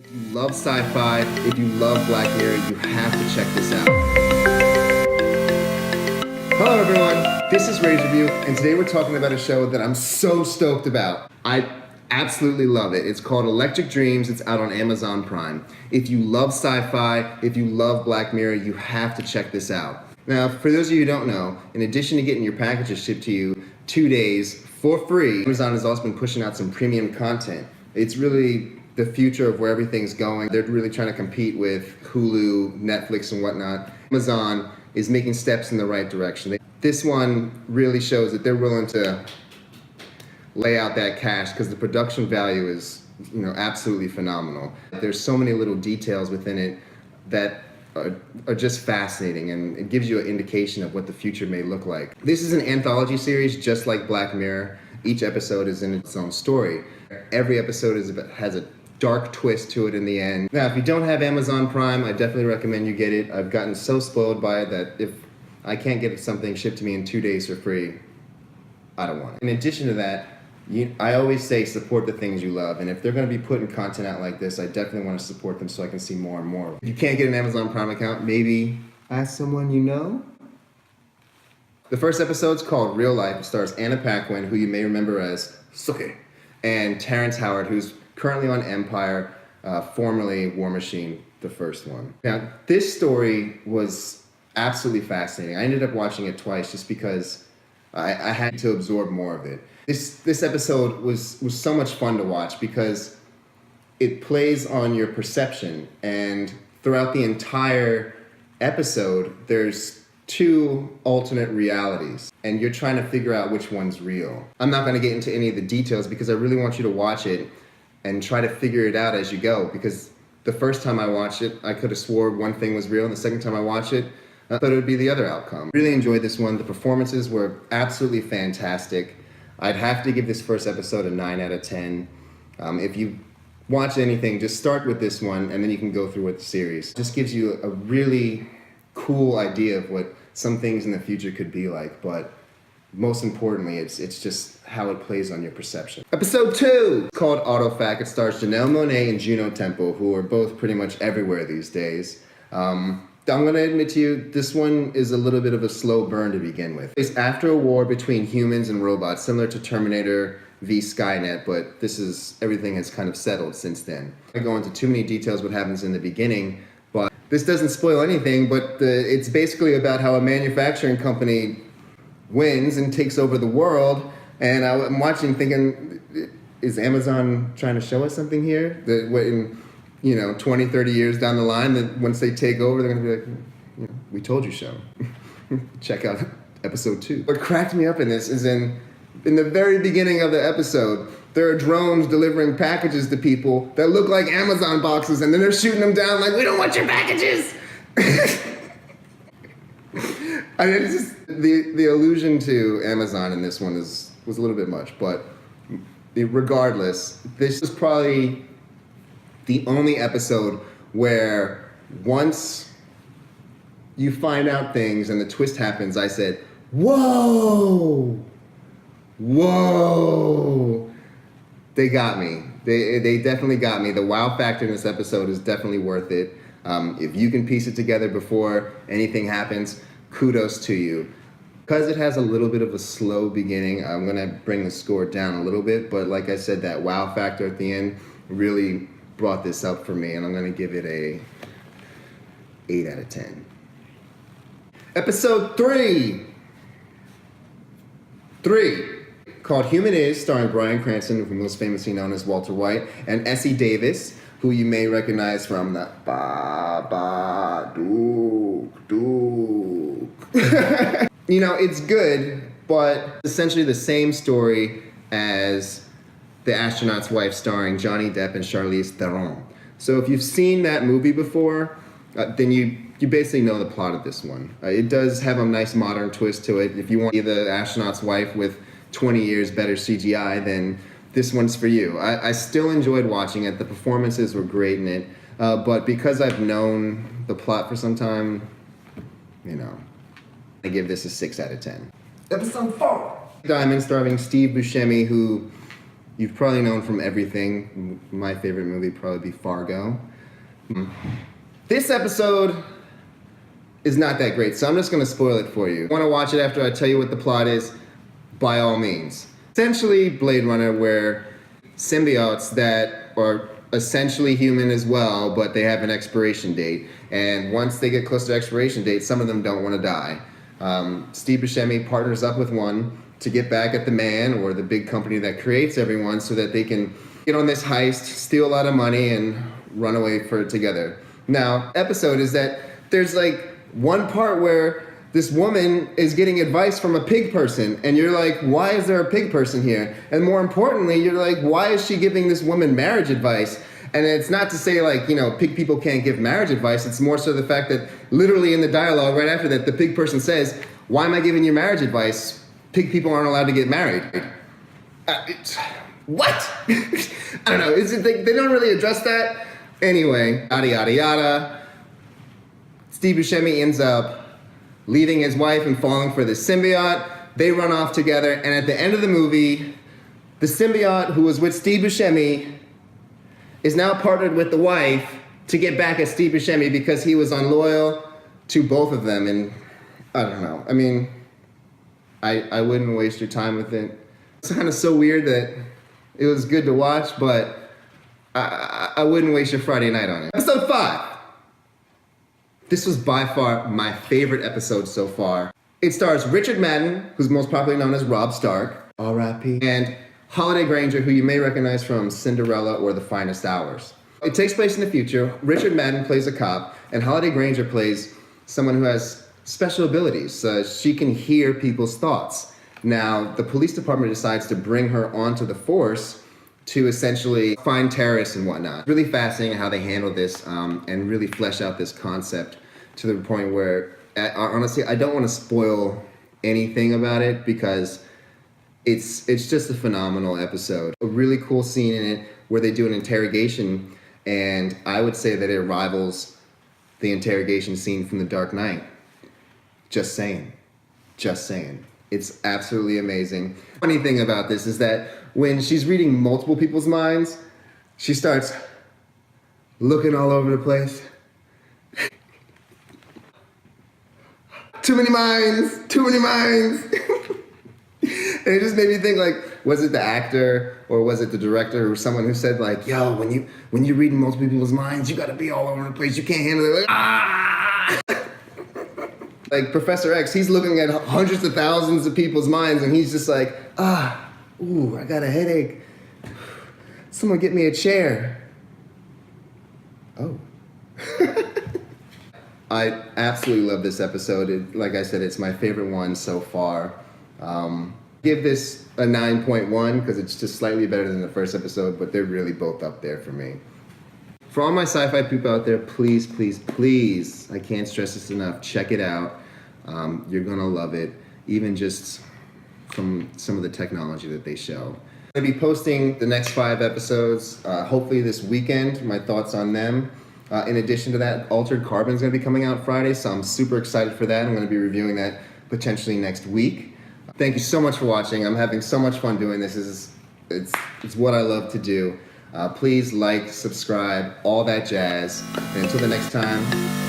If you love sci-fi, if you love Black Mirror, you have to check this out. Hello everyone, this is Rage Review, and today we're talking about a show that I'm so stoked about. I absolutely love it. It's called Electric Dreams. It's out on Amazon Prime. If you love sci-fi, if you love Black Mirror, you have to check this out. Now, for those of you who don't know, in addition to getting your packages shipped to you 2 days for free, Amazon has also been pushing out some premium content. It's really the future of where everything's going. They're really trying to compete with Hulu, Netflix, and whatnot. Amazon is making steps in the right direction. This one really shows that they're willing to lay out that cash because the production value is, absolutely phenomenal. There's so many little details within it that are just fascinating, and it gives you an indication of what the future may look like. This is an anthology series just like Black Mirror. Each episode is in its own story. Every episode has a dark twist to it in the end. Now, if you don't have Amazon Prime, I definitely recommend you get it. I've gotten so spoiled by it that if I can't get something shipped to me in 2 days for free, I don't want it. In addition to that, I always say support the things you love, and if they're going to be putting content out like this, I definitely want to support them so I can see more and more. If you can't get an Amazon Prime account, maybe ask someone you know. The first episode's called Real Life. It stars Anna Paquin, who you may remember as Suki, and Terrence Howard, who's currently on Empire, formerly War Machine, the first one. Now, this story was absolutely fascinating. I ended up watching it twice just because I had to absorb more of it. This episode was so much fun to watch because it plays on your perception, and throughout the entire episode, there's 2 alternate realities, and you're trying to figure out which one's real. I'm not going to get into any of the details because I really want you to watch it and try to figure it out as you go, because the first time I watched it, I could have swore one thing was real, and the second time I watched it, I thought it would be the other outcome. Really enjoyed this one. The performances were absolutely fantastic. I'd have to give this first episode a 9 out of 10. If you watch anything, just start with this one, and then you can go through with the series. It just gives you a really cool idea of what some things in the future could be like, but most importantly, it's just how it plays on your perception. Episode 2, called Autofac. It stars Janelle Monáe and Juno Temple, who are both pretty much everywhere these days. I'm gonna admit to you, this one is a little bit of a slow burn to begin with. It's after a war between humans and robots, similar to Terminator v Skynet, but everything has kind of settled since then. I go into too many details what happens in the beginning, but this doesn't spoil anything, but it's basically about how a manufacturing company wins and takes over the world, and I'm watching thinking, is Amazon trying to show us something here? That in 20, 30 years down the line, that once they take over, they're going to be like, we told you so. Check out episode 2. What cracked me up in this is in the very beginning of the episode, there are drones delivering packages to people that look like Amazon boxes, and then they're shooting them down like, we don't want your packages! I mean, it's just, the allusion to Amazon in this one was a little bit much, but regardless, this is probably the only episode where once you find out things and the twist happens, I said, whoa! Whoa! They got me. They definitely got me. The wow factor in this episode is definitely worth it. If you can piece it together before anything happens, kudos to you. Because it has a little bit of a slow beginning, I'm going to bring the score down a little bit, but like I said, that wow factor at the end really brought this up for me, and I'm going to give it a 8 out of 10. Episode 3, called Human Is, starring Bryan Cranston, who most famously known as Walter White, and Essie Davis, who you may recognize from the Duke. It's good, but essentially the same story as The Astronaut's Wife, starring Johnny Depp and Charlize Theron. So if you've seen that movie before, then you basically know the plot of this one. It does have a nice modern twist to it. If you want The Astronaut's Wife with 20 years better CGI, then this one's for you. I still enjoyed watching it. The performances were great in it. But because I've known the plot for some time, I give this a 6 out of 10. Episode 4. Diamond, starring Steve Buscemi, who you've probably known from everything. My favorite movie would probably be Fargo. This episode is not that great, so I'm just going to spoil it for you. Want to watch it after I tell you what the plot is? By all means. Essentially Blade Runner, where symbiotes that are essentially human as well, but they have an expiration date, and once they get close to expiration date, some of them don't want to die. Steve Buscemi partners up with one to get back at the man or the big company that creates everyone so that they can get on this heist, steal a lot of money, and run away for it together. Now, episode is that there's like one part where this woman is getting advice from a pig person, and you're like, why is there a pig person here? And more importantly, you're like, why is she giving this woman marriage advice? And it's not to say like, pig people can't give marriage advice. It's more so the fact that literally in the dialogue right after that, the pig person says, why am I giving you marriage advice? Pig people aren't allowed to get married. What? I don't know. They don't really address that. Anyway, yada, yada, yada. Steve Buscemi ends up leaving his wife and falling for this symbiote. They run off together, and at the end of the movie, the symbiote who was with Steve Buscemi is now partnered with the wife to get back at Steve Buscemi because he was unloyal to both of them. And I don't know. I mean, I wouldn't waste your time with it. It's kind of so weird that it was good to watch, but I wouldn't waste your Friday night on it. Episode 5. This was by far my favorite episode so far. It stars Richard Madden, who's most popularly known as Robb Stark, R.I.P., and Holliday Grainger, who you may recognize from Cinderella or The Finest Hours. It takes place in the future. Richard Madden plays a cop, and Holliday Grainger plays someone who has special abilities. She can hear people's thoughts. Now, the police department decides to bring her onto the force to essentially find terrorists and whatnot. Really fascinating how they handle this and really flesh out this concept to the point where, honestly, I don't want to spoil anything about it because it's just a phenomenal episode. A really cool scene in it where they do an interrogation, and I would say that it rivals the interrogation scene from The Dark Knight. Just saying. Just saying. It's absolutely amazing. Funny thing about this is that when she's reading multiple people's minds, she starts looking all over the place. Too many minds, too many minds. And it just made me think, like, was it the actor or was it the director or someone who said, like, yo, when you're reading multiple people's minds, you gotta be all over the place. You can't handle it. Like, ah! Like Professor X, he's looking at hundreds of thousands of people's minds and he's just like, ooh, I got a headache. Someone get me a chair. Oh. I absolutely love this episode. Like I said, it's my favorite one so far. Give this a 9.1 because it's just slightly better than the first episode, but they're really both up there for me. For all my sci-fi people out there, please, please, please, I can't stress this enough, check it out. You're gonna love it, even just from some of the technology that they show. I'm gonna be posting the next 5 episodes, hopefully this weekend, my thoughts on them. In addition to that, Altered Carbon is gonna be coming out Friday, so I'm super excited for that. I'm gonna be reviewing that potentially next week. Thank you so much for watching. I'm having so much fun doing this. It's what I love to do. Please like, subscribe, all that jazz. And until the next time,